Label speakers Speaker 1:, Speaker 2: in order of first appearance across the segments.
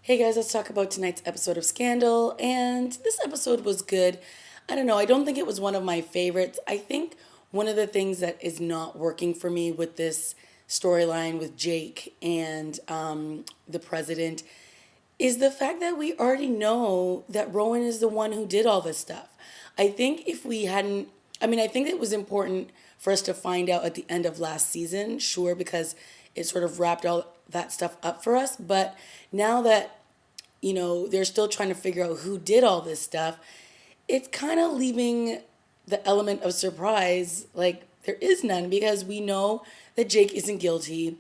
Speaker 1: Hey guys, let's talk about tonight's episode of Scandal. And this episode was good. I don't know, I don't think it was one of my favorites. I think one of the things that is not working for me with this storyline with Jake and the president is the fact that we already know that Rowan is the one who did all this stuff. I think if we hadn't, I think it was important for us to find out at the end of last season, sure, because it sort of wrapped all that stuff up for us. But now that, they're still trying to figure out who did all this stuff, it's kind of leaving the element of surprise like there is none because we know that Jake isn't guilty.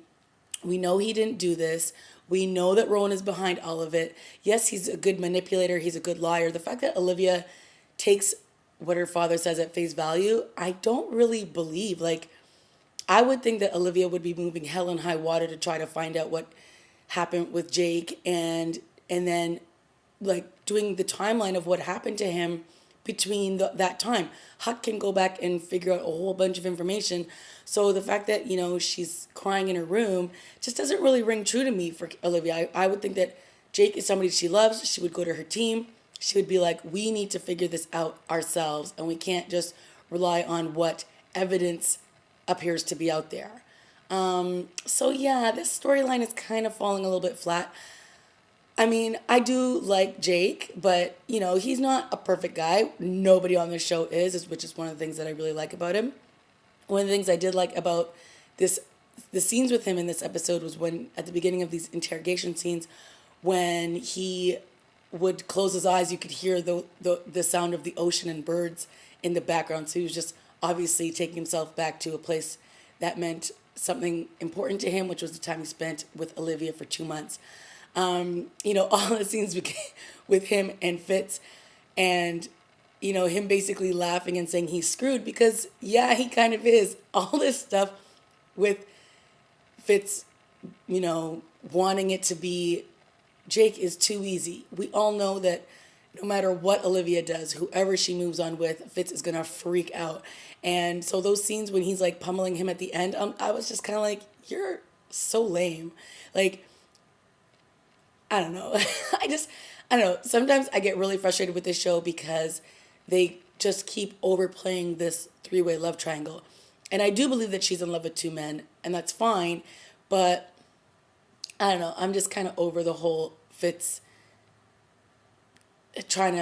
Speaker 1: We know he didn't do this. We know that Rowan is behind all of it. Yes, he's a good manipulator. He's a good liar. The fact that Olivia takes what her father says at face value, I don't really believe. Like, I would think that Olivia would be moving hell and high water to try to find out what happened with Jake and then like doing the timeline of what happened to him between that time. Huck can go back and figure out a whole bunch of information. So the fact that, she's crying in her room just doesn't really ring true to me for Olivia. I would think that Jake is somebody she loves. She would go to her team. She would be like, we need to figure this out ourselves, and we can't just rely on what evidence appears to be out there. So yeah, this storyline is kind of falling a little bit flat. I mean, I do like Jake, but he's not a perfect guy. Nobody on this show which is one of the things that I really like about him. One of the things I did like about this, the scenes with him in this episode was when at the beginning of these interrogation scenes, when he would close his eyes, you could hear the sound of the ocean and birds in the background. So he was just obviously taking himself back to a place that meant something important to him, which was the time he spent with Olivia for 2 months. All the scenes with him and Fitz and, him basically laughing and saying he's screwed because, yeah, he kind of is. All this stuff with Fitz, wanting it to be Jake is too easy. We all know that no matter what Olivia does, whoever she moves on with, Fitz is going to freak out. And so those scenes when he's like pummeling him at the end, I was just kind of like, you're so lame. Like, I don't know. I don't know. Sometimes I get really frustrated with this show because they just keep overplaying this three-way love triangle. And I do believe that she's in love with two men, and that's fine. But I don't know. I'm just kind of over the whole Fitz trying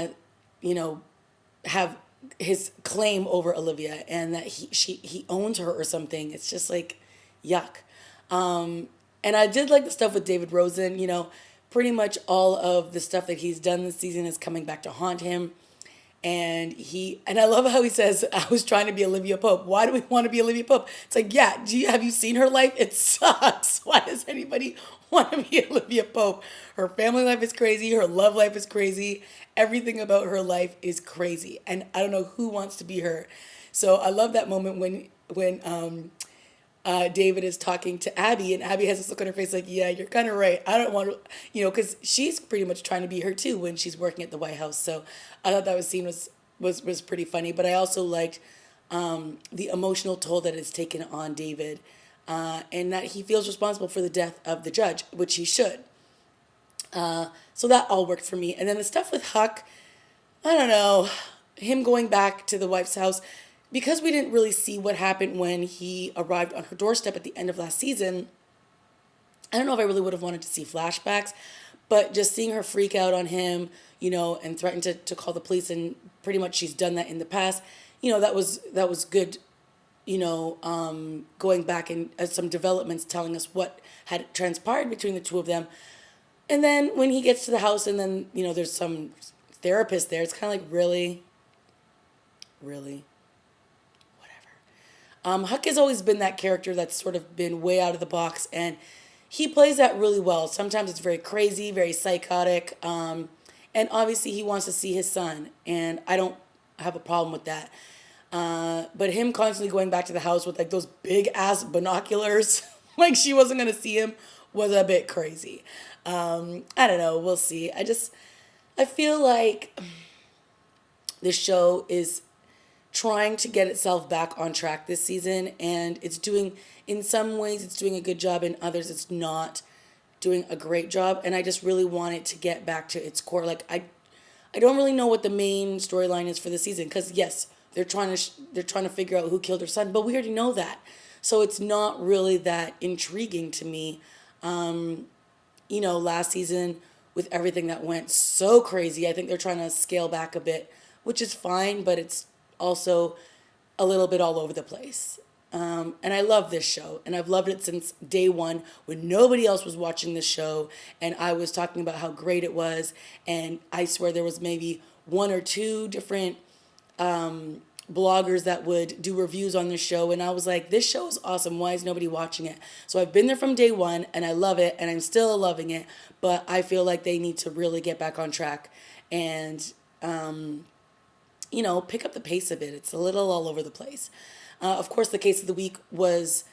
Speaker 1: to, have his claim over Olivia and that he owns her or something. It's just like, yuck. And I did like the stuff with David Rosen. Pretty much all of the stuff that he's done this season is coming back to haunt him. And I love how he says, I was trying to be Olivia Pope. Why do we want to be Olivia Pope? It's like, yeah, have you seen her life? It sucks. Why does anybody want to be Olivia Pope? Her family life is crazy. Her love life is crazy. Everything about her life is crazy. And I don't know who wants to be her. So I love that moment when David is talking to Abby, and Abby has this look on her face like, yeah, you're kind of right. I don't want to, because she's pretty much trying to be her too when she's working at the White House. So I thought that scene was pretty funny. But I also liked the emotional toll that it's taken on David, and that he feels responsible for the death of the judge, which he should. So that all worked for me. And then the stuff with Huck, I don't know, him going back to the wife's house, because we didn't really see what happened when he arrived on her doorstep at the end of last season. I don't know if I really would have wanted to see flashbacks, but just seeing her freak out on him, and threaten to call the police, and pretty much she's done that in the past, that was good, going back and some developments telling us what had transpired between the two of them. And then when he gets to the house and then, there's some therapist there, it's kind of like, really? Really? Huck has always been that character that's sort of been way out of the box, and he plays that really well. Sometimes it's very crazy, very psychotic, and obviously he wants to see his son, and I don't have a problem with that. But him constantly going back to the house with like those big ass binoculars, like she wasn't gonna see him, was a bit crazy. I don't know. We'll see. I feel like this show is trying to get itself back on track this season, and in some ways it's doing a good job, in others it's not. doing a great job, and I just really want it to get back to its core. Like I don't really know what the main storyline is for the season because yes, they're trying to figure out who killed her son, but we already know that, so it's not really that intriguing to me. Last season with everything that went so crazy, I think they're trying to scale back a bit, which is fine, but it's also a little bit all over the place. And I love this show, and I've loved it since day one when nobody else was watching the show, and I was talking about how great it was, and I swear there was maybe one or two different bloggers that would do reviews on the show, and I was like, this show is awesome, why is nobody watching it? So I've been there from day one, and I love it, and I'm still loving it, but I feel like they need to really get back on track and pick up the pace a bit. It's a little all over the place. Of course, the case of the week was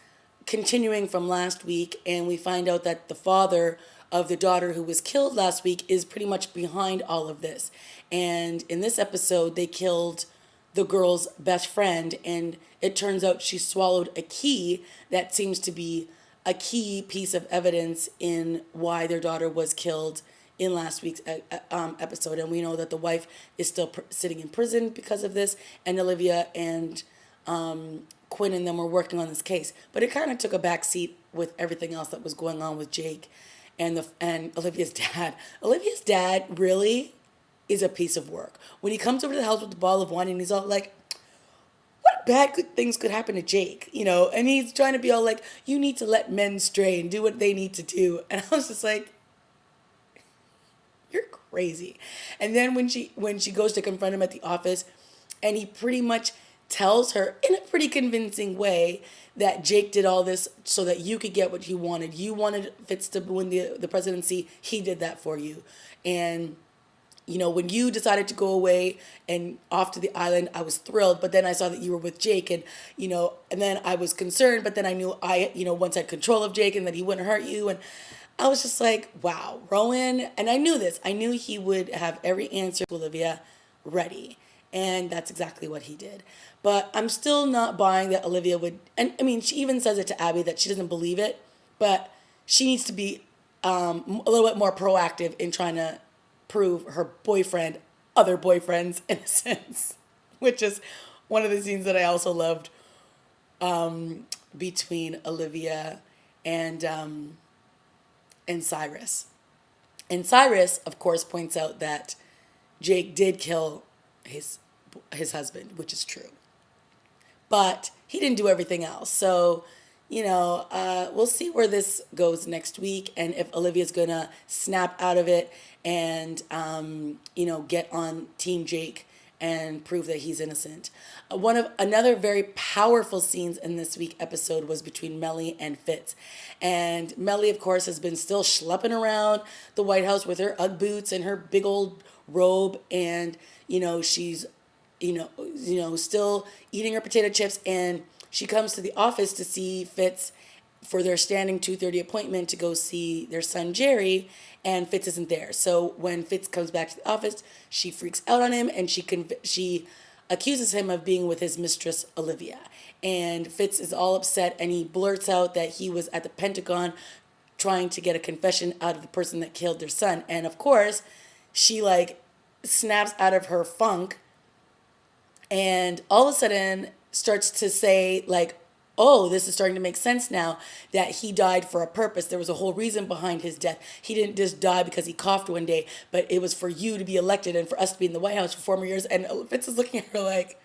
Speaker 1: continuing from last week, and we find out that the father of the daughter who was killed last week is pretty much behind all of this. And in this episode, they killed the girl's best friend, and it turns out she swallowed a key that seems to be a key piece of evidence in why their daughter was killed in last week's episode. And we know that the wife is still sitting in prison because of this, and Olivia and Quinn and them were working on this case, but it kind of took a back seat with everything else that was going on with Jake and Olivia's dad. Olivia's dad really is a piece of work. When he comes over to the house with the bottle of wine and he's all like, what bad good things could happen to Jake, and he's trying to be all like, you need to let men stray and do what they need to do. And I was just like, you're crazy. And then when she goes to confront him at the office, and he pretty much tells her in a pretty convincing way that Jake did all this so that you could get what you wanted. You wanted Fitz to win the presidency. He did that for you. And, when you decided to go away and off to the island, I was thrilled. But then I saw that you were with Jake and then I was concerned. But then I knew once I had control of Jake and that he wouldn't hurt you. And I was just like, wow, Rowan. And I knew this. I knew he would have every answer to Olivia ready. And that's exactly what he did. But I'm still not buying that Olivia would, and I mean, she even says it to Abby that she doesn't believe it, but she needs to be a little bit more proactive in trying to prove her other boyfriend's innocence, which is one of the scenes that I also loved between Olivia and Cyrus. And Cyrus, of course, points out that Jake did kill his husband, which is true. But he didn't do everything else. So, we'll see where this goes next week and if Olivia's going to snap out of it and, get on Team Jake and prove that he's innocent. Another very powerful scenes in this week episode was between Mellie and Fitz. And Mellie, of course, has been still schlepping around the White House with her Ugg boots and her big old robe, and she's still eating her potato chips, and she comes to the office to see Fitz for their standing 2:30 appointment to go see their son Jerry, and Fitz isn't there. So when Fitz comes back to the office, she freaks out on him, and she accuses him of being with his mistress Olivia. And Fitz is all upset, and he blurts out that he was at the Pentagon trying to get a confession out of the person that killed their son. And of course, she snaps out of her funk and all of a sudden starts to say oh, this is starting to make sense now that he died for a purpose. There was a whole reason behind his death. He didn't just die because he coughed one day, but it was for you to be elected and for us to be in the White House for 4 more years. And Fitz is looking at her like,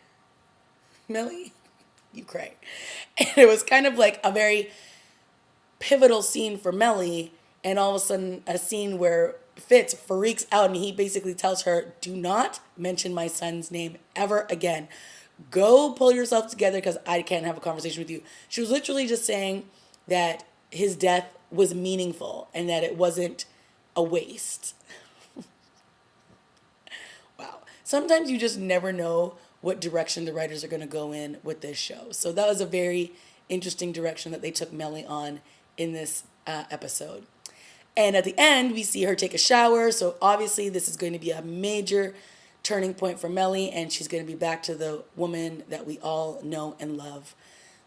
Speaker 1: Mellie, you cray. And it was kind of like a very pivotal scene for Mellie, and all of a sudden a scene where Fitz freaks out and he basically tells her, do not mention my son's name ever again. Go pull yourself together because I can't have a conversation with you. She was literally just saying that his death was meaningful and that it wasn't a waste. Wow. Sometimes you just never know what direction the writers are going to go in with this show. So that was a very interesting direction that they took Mellie on in this episode. And at the end, we see her take a shower. So obviously this is going to be a major turning point for Mellie, and she's going to be back to the woman that we all know and love.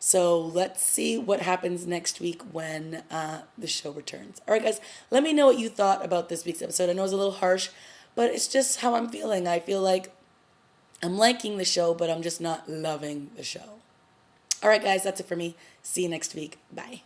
Speaker 1: So let's see what happens next week when the show returns. All right, guys, let me know what you thought about this week's episode. I know it's a little harsh, but it's just how I'm feeling. I feel like I'm liking the show, but I'm just not loving the show. All right, guys, that's it for me. See you next week. Bye.